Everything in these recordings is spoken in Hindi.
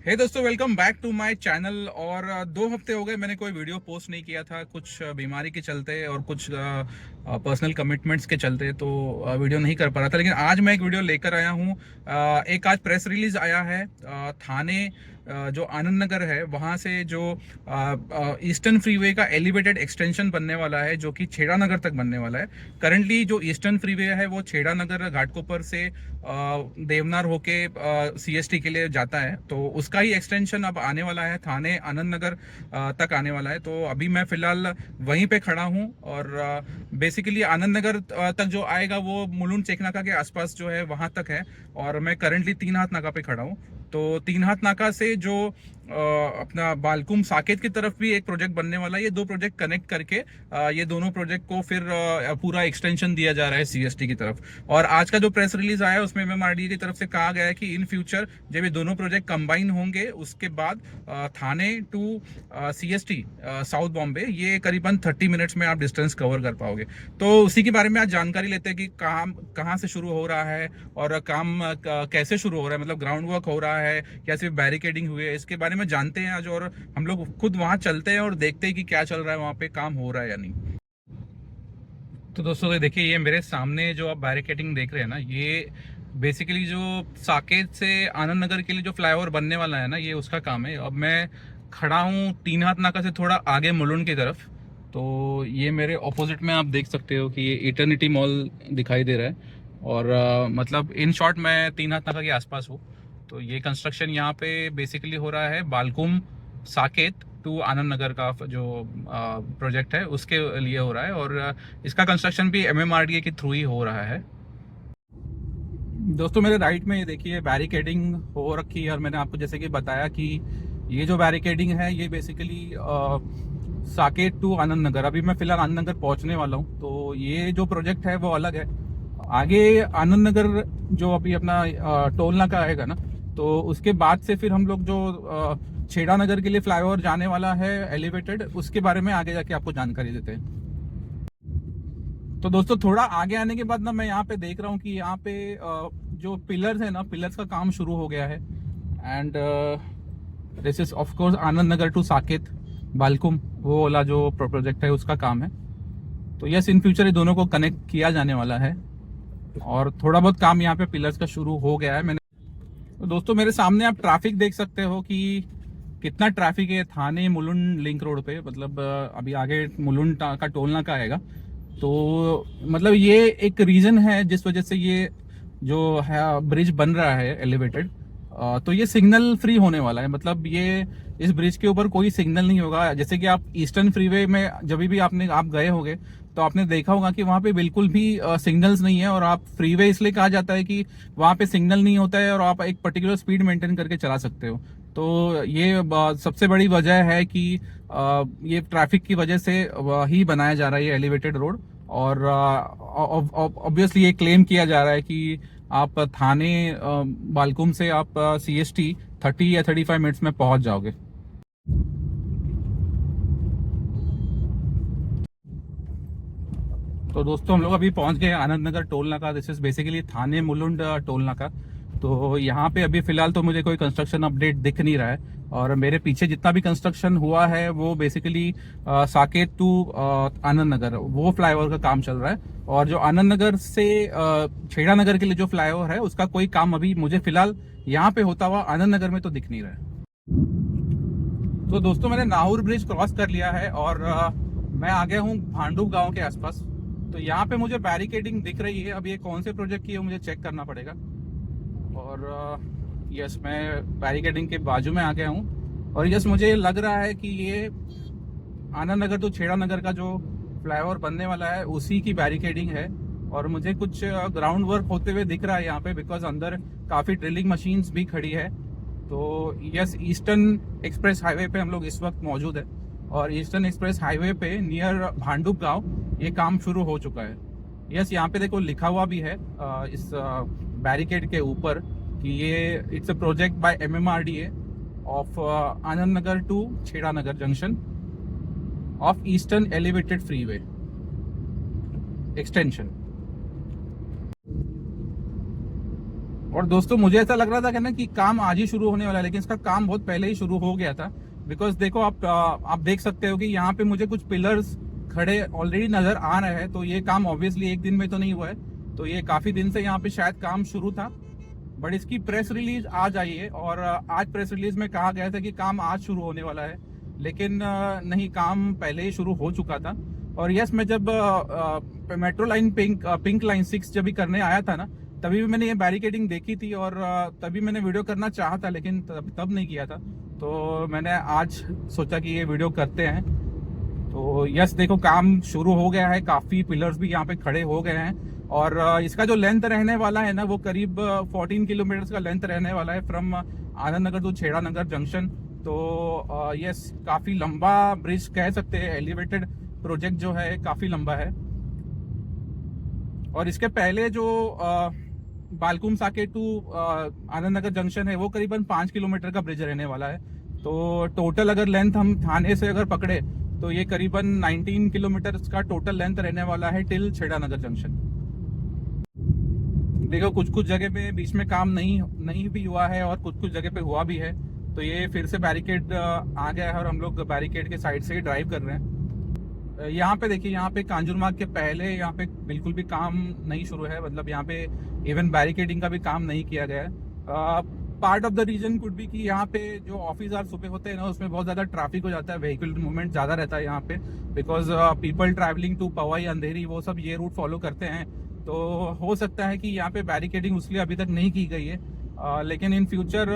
हे दोस्तों, welcome back to my channel. और 2 हफ्ते हो गए मैंने कोई वीडियो पोस्ट नहीं किया था, कुछ बीमारी के चलते और कुछ पर्सनल कमिटमेंट्स के चलते, तो वीडियो नहीं कर पा रहा था। लेकिन आज मैं एक वीडियो लेकर आया हूँ। एक आज प्रेस रिलीज आया है थाने जो आनंद नगर है वहाँ से जो ईस्टर्न फ्रीवे का एलिवेटेड एक्सटेंशन बनने वाला है, जो कि छेड़ा नगर तक बनने वाला है। करंटली जो ईस्टर्न फ्रीवे है वो छेड़ा नगर घाटकोपर से देवनार होके सीएसटी के लिए जाता है, तो उसका ही एक्सटेंशन अब आने वाला है, थाने आनंद नगर तक आने वाला है। तो अभी मैं फिलहाल वहीं पे खड़ा हूँ और बेसिकली आनंद नगर तक जो आएगा वो मुलुंड चेकनाका के आसपास जो है वहां तक है। और मैं करंटली तीन हाथ नाका पे खड़ा हूँ। तो तीन हाथ नाका से जो अपना बालकुम साकेत की तरफ भी एक प्रोजेक्ट बनने वाला है। ये दो प्रोजेक्ट कनेक्ट करके ये दोनों प्रोजेक्ट को फिर पूरा एक्सटेंशन दिया जा रहा है सीएसटी की तरफ। और आज का जो प्रेस रिलीज आया है उसमें एमएमआरडीए की तरफ से कहा गया है कि इन फ्यूचर जब ये दोनों प्रोजेक्ट कंबाइन होंगे उसके बाद थाने टू सीएसटी साउथ बॉम्बे ये करीबन 30 मिनट्स में आप डिस्टेंस कवर कर पाओगे। तो उसी के बारे में आज जानकारी लेते हैं कि काम कहाँ से शुरू हो रहा है और काम कैसे शुरू हो रहा है, मतलब ग्राउंड वर्क हो रहा है या सिर्फ बैरिकेडिंग हुई है, इसके बारे में जानते हैं आज। और हम लोग खुद वहां चलते हैं और देखते हैं कि क्या चल रहा है, वहां पे काम हो रहा है या नहीं। तो दोस्तों ये देखिए, ये मेरे सामने जो आप बैरिकेडिंग देख रहे हैं ना, ये बेसिकली जो साकेत से आनंद नगर के लिए जो फ्लाईओवर बनने वाला है ना, ये उसका काम है। अब मैं खड़ा हूँ तीन हाथ नाका से थोड़ा आगे मुलुंड की तरफ। तो ये मेरे ऑपोजिट में आप देख सकते हो कि ये इटर्निटी मॉल दिखाई दे रहा है। और मतलब इन शॉर्ट मैं तीन हाथ नाका के आसपास हूँ। तो ये कंस्ट्रक्शन यहाँ पे बेसिकली हो रहा है बालकुम साकेत टू आनंद नगर का जो प्रोजेक्ट है उसके लिए हो रहा है। और इसका कंस्ट्रक्शन भी एमएमआरडीए के थ्रू ही हो रहा है। दोस्तों मेरे राइट में ये देखिए बैरिकेडिंग हो रखी है। और मैंने आपको जैसे कि बताया कि ये जो बैरिकेडिंग है ये बेसिकली साकेत टू आनंद नगर, अभी मैं फिलहाल आनंद नगर पहुंचने वाला हूँ। तो ये जो प्रोजेक्ट है वो अलग है। आगे आनंद नगर जो अभी अपना टोल नाका आएगा ना, तो उसके बाद से फिर हम लोग जो छेड़ा नगर के लिए फ्लाईओवर जाने वाला है एलिवेटेड, उसके बारे में आगे जाके आपको जानकारी देते हैं। तो दोस्तों थोड़ा आगे आने के बाद ना मैं यहाँ पे देख रहा हूँ कि यहाँ पे जो पिलर्स है ना, पिलर्स का काम शुरू हो गया है। And this is of course Anand Nagar to Saket Balkum, वो वाला जो प्रोजेक्ट है उसका काम है। तो यस, इन फ्यूचर ये दोनों को कनेक्ट किया जाने वाला है और थोड़ा बहुत काम यहाँ पे पिलर्स का शुरू हो गया है। मैंने तो दोस्तों मेरे सामने आप ट्रैफिक देख सकते हो कि कितना ट्रैफिक है थाने मुलुंड लिंक रोड पे। मतलब अभी आगे मुलुंड का टोल नाका आएगा। तो मतलब ये एक रीजन है जिस वजह से ये जो है ब्रिज बन रहा है एलिवेटेड। तो ये सिग्नल फ्री होने वाला है। मतलब ये इस ब्रिज के ऊपर कोई सिग्नल नहीं होगा। जैसे कि आप ईस्टर्न फ्रीवे में जब भी आप गए होंगे तो आपने देखा होगा कि वहां पे बिल्कुल भी सिग्नल्स नहीं है। और आप फ्रीवे इसलिए कहा जाता है कि वहां पे सिग्नल नहीं होता है और आप एक पर्टिकुलर स्पीड मेंटेन करके चला सकते हो। तो ये सबसे बड़ी वजह है कि ये ट्रैफिक की वजह से ही बनाया जा रहा है ये एलिवेटेड रोड। और ऑब्वियसली ये क्लेम किया जा रहा है कि आप थाने बालकुम से आप सीएसटी 30 या 35 मिनट्स में पहुंच जाओगे। तो दोस्तों हम लोग अभी पहुंच गए आनंद नगर टोल नाका। This is basically Thane Mulund toll नाका। तो यहाँ पे अभी फिलहाल तो मुझे कोई कंस्ट्रक्शन अपडेट दिख नहीं रहा है। और मेरे पीछे जितना भी कंस्ट्रक्शन हुआ है वो बेसिकली साकेत टू आनंद नगर वो फ्लाईओवर का काम चल रहा है। और जो आनंद नगर से छेड़ा नगर के लिए जो फ्लाईओवर है उसका कोई काम अभी मुझे फिलहाल यहाँ पे होता हुआ आनंद नगर में तो दिख नहीं रहा है। तो दोस्तों मैंने नाहूर ब्रिज क्रॉस कर लिया है और मैं आ गया हूँ भांडुप गांव के आसपास। तो यहाँ पे मुझे बैरिकेडिंग दिख रही है। अब ये कौन से प्रोजेक्ट की है मुझे चेक करना पड़ेगा। और यस, मैं बैरिकेडिंग के बाजू में आ गया हूँ। और यस, मुझे लग रहा है कि ये आनंद नगर तो छेड़ा नगर का जो फ्लाईओवर बनने वाला है उसी की बैरिकेडिंग है। और मुझे कुछ ग्राउंड वर्क होते हुए दिख रहा है यहाँ पे, बिकॉज अंदर काफ़ी ड्रिलिंग मशीन्स भी खड़ी है। तो यस, ईस्टर्न एक्सप्रेस हाईवे पे हम लोग इस वक्त मौजूद है। और ईस्टर्न एक्सप्रेस हाईवे पे नियर भांडुप गांव ये काम शुरू हो चुका है। यस, यहाँ पे देखो लिखा हुआ भी है इस बैरिकेड के ऊपर कि ये it's a project by MMRDA of Anand Nagar to Chheda Nagar junction of eastern elevated freeway extension. और दोस्तों मुझे ऐसा लग रहा था कि ना कि काम आज ही शुरू होने वाला है, लेकिन इसका काम बहुत पहले ही शुरू हो गया था। बिकॉज देखो आप देख सकते हो कि यहाँ पे मुझे कुछ पिलर्स खड़े ऑलरेडी नजर आ रहे हैं। तो ये काम ऑब्वियसली एक दिन में तो नहीं हुआ है, तो ये काफी दिन से यहाँ पे शायद काम शुरू था। बट इसकी प्रेस रिलीज आज आई है, और आज प्रेस रिलीज में कहा गया था कि काम आज शुरू होने वाला है, लेकिन नहीं, काम पहले ही शुरू हो चुका था। और यस, मैं जब मेट्रो लाइन पिंक लाइन 6 जब भी करने आया था ना, तभी भी मैंने ये बैरिकेडिंग देखी थी, और तभी मैंने वीडियो करना चाहा था, लेकिन तब नहीं किया था। तो मैंने आज सोचा कि ये वीडियो करते हैं। तो यस, देखो काम शुरू हो गया है, काफी पिलर्स भी यहाँ पे खड़े हो गए हैं। और इसका जो लेंथ रहने वाला है ना, वो करीब 14 किलोमीटर का लेंथ रहने वाला है, from Anand Nagar to Chheda Nagar junction. तो यस, काफी लंबा ब्रिज कह सकते हैं, एलिवेटेड प्रोजेक्ट जो है काफी लंबा है। और इसके पहले जो बालकुम साके टू आनंद नगर जंक्शन है, वो करीबन 5 किलोमीटर का ब्रिज रहने वाला है। तो टोटल अगर लेंथ हम थाने से अगर पकड़े तो ये करीबन 19 किलोमीटर का टोटल लेंथ रहने वाला है टिल छेड़ा नगर जंक्शन। देखो कुछ कुछ जगह पे बीच में काम नहीं भी हुआ है, और कुछ कुछ जगह पे हुआ भी है। तो ये फिर से बैरिकेड आ गया है, और हम लोग बैरिकेड के साइड से ही ड्राइव कर रहे हैं। यहाँ पे देखिए, यहाँ पे कांजुरमार्ग के पहले यहाँ पे बिल्कुल भी काम नहीं शुरू है, मतलब यहाँ पे इवन बैरिकेडिंग का भी काम नहीं किया गया है। Part of the reason could भी कि यहाँ पे जो ऑफिस आवर सुबह होते हैं ना, उसमें बहुत ज्यादा ट्रैफिक हो जाता है, व्हीकल मूवमेंट ज्यादा रहता है यहाँ पे, बिकॉज पीपल ट्रैवलिंग टू पवाई अंधेरी वो सब ये रूट फॉलो करते हैं। तो हो सकता है कि यहाँ पे बैरिकेडिंग उसलिए अभी तक नहीं की गई है, लेकिन in future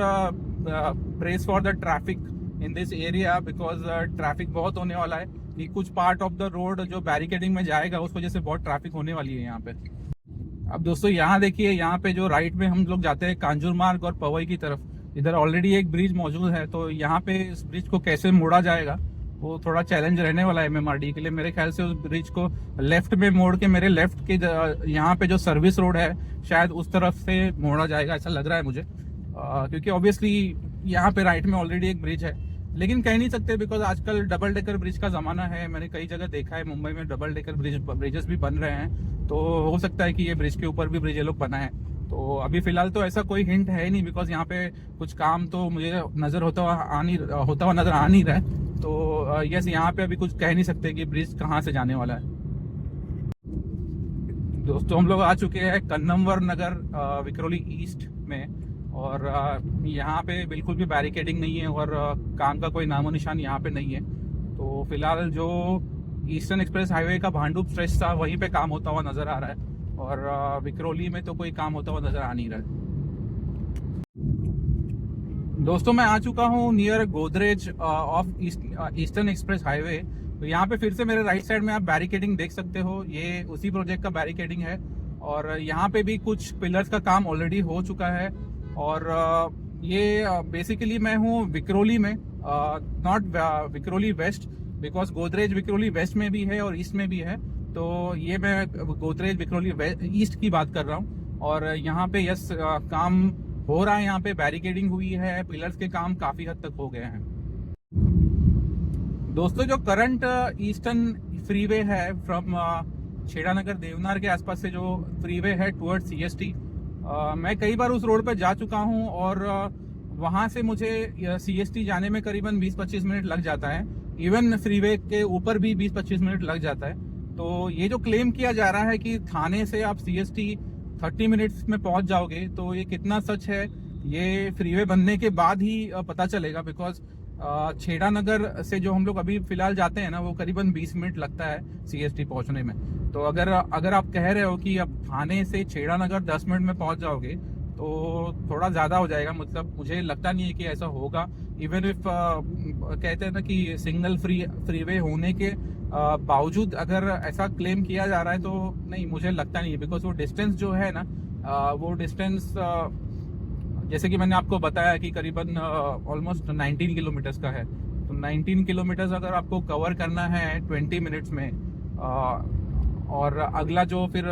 press for the traffic in this area, because traffic बहुत होने वाला है कि कुछ पार्ट ऑफ द रोड जो बैरिकेडिंग में जाएगा उस वजह से बहुत ट्रैफिक होने वाली है यहाँ पे। अब दोस्तों यहाँ देखिए, यहाँ पे जो राइट में हम लोग जाते हैं कांजुरमार्ग और पवई की तरफ, इधर ऑलरेडी एक ब्रिज मौजूद है। तो यहाँ पे इस ब्रिज को कैसे मोड़ा जाएगा वो थोड़ा चैलेंज रहने वाला है MMRD के लिए। मेरे ख्याल से उस ब्रिज को लेफ्ट में मोड़ के मेरे लेफ्ट के यहाँ पे जो सर्विस रोड है शायद उस तरफ से मोड़ा जाएगा, ऐसा लग रहा है मुझे। क्योंकि ऑब्वियसली यहाँ पे राइट में ऑलरेडी एक ब्रिज है, लेकिन कह नहीं सकते बिकॉज आजकल डबल डेकर ब्रिज का जमाना है। मैंने कई जगह देखा है, मुंबई में डबल डेकर ब्रिजेस भी बन रहे हैं, तो हो सकता है कि ये ब्रिज के ऊपर भी ब्रिज ये लोग बनाए। तो अभी फिलहाल तो ऐसा कोई हिंट है नहीं, बिकॉज यहाँ पे कुछ काम तो मुझे होता हुआ नजर आ नहीं रहा है। तो यस, यहाँ पे अभी कुछ कह नहीं सकते कि ब्रिज कहाँ से जाने वाला है। दोस्तों हम लोग आ चुके हैं कन्नमवर नगर विक्रोली ईस्ट में, और यहाँ पे बिल्कुल भी बैरिकेडिंग नहीं है, और काम का कोई नामो निशान यहाँ पे नहीं है। तो फिलहाल जो ईस्टर्न एक्सप्रेस हाईवे का भांडुप स्ट्रेच था वहीं पे काम होता हुआ नजर आ रहा है, और विक्रोली में तो कोई काम होता हुआ नजर आ नहीं रहा है। दोस्तों मैं आ चुका हूँ near Godrej of eastern express highway. तो यहाँ पे फिर से मेरे राइट साइड में आप बैरिकेडिंग देख सकते हो, ये उसी प्रोजेक्ट का बैरिकेडिंग है। और यहाँ पे भी कुछ पिलर्स का काम ऑलरेडी हो चुका है। और ये बेसिकली मैं हूँ विक्रोली में, not Vikhroli west, because Godrej Vikhroli west में भी है और ईस्ट में भी है। तो ये मैं गोदरेज विक्रोली ईस्ट की बात कर रहा हूँ। और यहाँ पे यस काम हो रहा है, यहाँ पे बैरिकेडिंग हुई है, पिलर्स के काम काफी हद तक हो गए हैं। दोस्तों जो करंट ईस्टर्न फ्रीवे है फ्रॉम छेड़ा नगर देवनार के आसपास से जो फ्रीवे है टुवर्ड CST, मैं कई बार उस रोड पर जा चुका हूँ, और वहाँ से मुझे CST जाने में करीबन 20-25 मिनट लग जाता है। इवन फ्रीवे के ऊपर भी 20-25 मिनट लग जाता है। तो ये जो क्लेम किया जा रहा है कि थाने से आप CST 30 मिनट्स में पहुंच जाओगे, तो ये कितना सच है ये फ्रीवे बनने के बाद ही पता चलेगा। बिकॉज छेड़ा नगर से जो हम लोग अभी फिलहाल जाते हैं ना, वो करीबन 20 मिनट लगता है CST पहुंचने में। तो अगर आप कह रहे हो कि अब थाने से छेड़ा नगर 10 मिनट में पहुंच जाओगे, तो थोड़ा ज़्यादा हो जाएगा। मतलब मुझे लगता नहीं है कि ऐसा होगा। इवन इफ कहते हैं ना कि सिंगल फ्रीवे होने के बावजूद अगर ऐसा क्लेम किया जा रहा है, तो नहीं, मुझे लगता नहीं है। बिकॉज वो डिस्टेंस जो है ना, वो डिस्टेंस जैसे कि मैंने आपको बताया कि करीबन ऑलमोस्ट 19 किलोमीटर्स का है। तो 19 किलोमीटर्स अगर आपको कवर करना है 20 मिनट्स में, और अगला जो फिर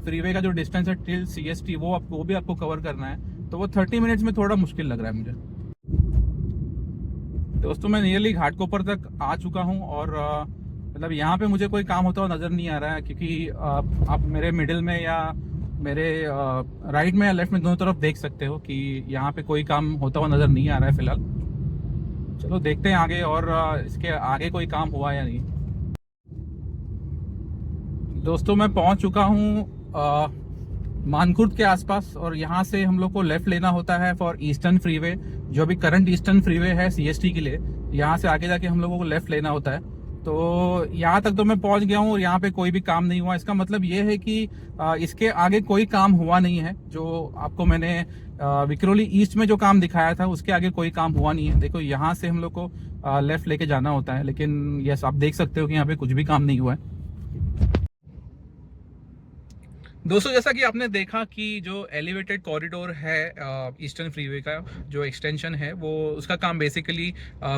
फ्रीवे का जो डिस्टेंस है टिल CST वो भी आपको कवर करना है, तो वो 30 मिनट्स में थोड़ा मुश्किल लग रहा है मुझे। दोस्तों मैं नियरली घाटकोपर तक आ चुका हूँ, और मतलब यहाँ पे मुझे कोई काम होता हुआ नजर नहीं आ रहा है, क्योंकि आप मेरे मिडिल में या मेरे राइट में या लेफ्ट में दोनों तरफ देख सकते हो कि यहाँ पे कोई काम होता हुआ नज़र नहीं आ रहा है फिलहाल। चलो देखते हैं आगे, और इसके आगे कोई काम हुआ या नहीं। दोस्तों मैं पहुंच चुका हूँ मानकुर्द के आसपास, और यहाँ से हम लोग को लेफ्ट लेना होता है फॉर ईस्टर्न फ्रीवे, जो अभी करंट ईस्टर्न फ्रीवे है सीएसटी के लिए। यहाँ से आगे जाके हम लोगों को लेफ्ट लेना होता है। तो यहाँ तक तो मैं पहुंच गया हूँ और यहाँ पे कोई भी काम नहीं हुआ। इसका मतलब ये है कि इसके आगे कोई काम हुआ नहीं है। जो आपको मैंने विक्रोली ईस्ट में जो काम दिखाया था उसके आगे कोई काम हुआ नहीं है। देखो यहाँ से हम लोग को लेफ्ट लेके जाना होता है, लेकिन यस आप देख सकते हो कि यहाँ पे कुछ भी काम नहीं हुआ है। दोस्तों जैसा कि आपने देखा कि जो एलिवेटेड कॉरिडोर है ईस्टर्न फ्रीवे का जो एक्सटेंशन है, वो उसका काम बेसिकली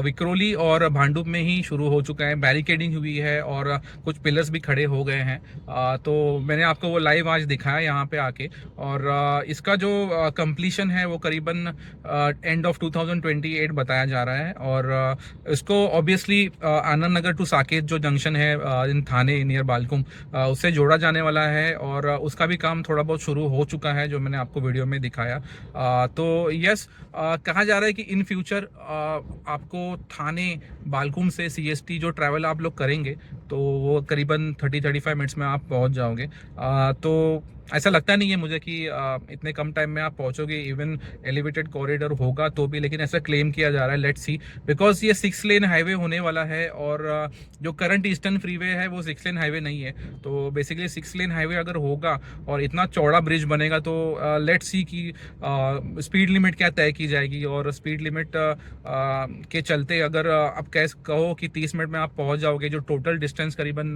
विक्रोली और भांडुप में ही शुरू हो चुका है। बैरिकेडिंग हुई है और कुछ पिलर्स भी खड़े हो गए हैं। तो मैंने आपको वो लाइव आज दिखाया यहाँ पे आके। और इसका जो कंप्लीशन है वो करीबन एंड ऑफ 2028 बताया जा रहा है। और इसको ऑब्वियसली आनंद नगर टू साकेत जो जंक्शन है इन थाने नियर बालकुम, उससे जोड़ा जाने वाला है। और उसका भी काम थोड़ा बहुत शुरू हो चुका है जो मैंने आपको वीडियो में दिखाया। तो यस कहा जा रहा है कि इन फ्यूचर आपको थाने बालकुम से सीएसटी जो ट्रैवल आप लोग करेंगे तो वो करीबन 30-35 मिनट्स में आप पहुंच जाओगे। तो ऐसा लगता नहीं है मुझे कि इतने कम टाइम में आप पहुंचोगे, इवन एलिवेटेड कॉरिडोर होगा तो भी। लेकिन ऐसा क्लेम किया जा रहा है, लेट्स सी, बिकॉज ये 6 लेन हाईवे होने वाला है। और जो करंट ईस्टर्न फ्रीवे है वो 6 लेन हाईवे नहीं है। तो बेसिकली 6 लेन हाईवे अगर होगा और इतना चौड़ा ब्रिज बनेगा तो लेट्स सी कि स्पीड लिमिट क्या तय की जाएगी। और स्पीड लिमिट के चलते अगर आप कहो कि 30 मिनट में आप पहुंच जाओगे, जो टोटल डिस्टेंस करीबन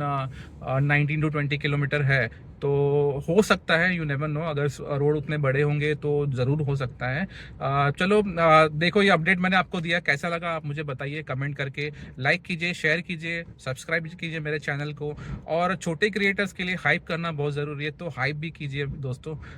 19 to 20 किलोमीटर है, तो हो सकता है, यू नेवर नो, अगर रोड उतने बड़े होंगे तो ज़रूर हो सकता है। चलो देखो ये अपडेट मैंने आपको दिया, कैसा लगा आप मुझे बताइए कमेंट करके। लाइक कीजिए, शेयर कीजिए, सब्सक्राइब कीजिए मेरे चैनल को। और छोटे क्रिएटर्स के लिए हाइप करना बहुत ज़रूरी है, तो हाइप भी कीजिए दोस्तों।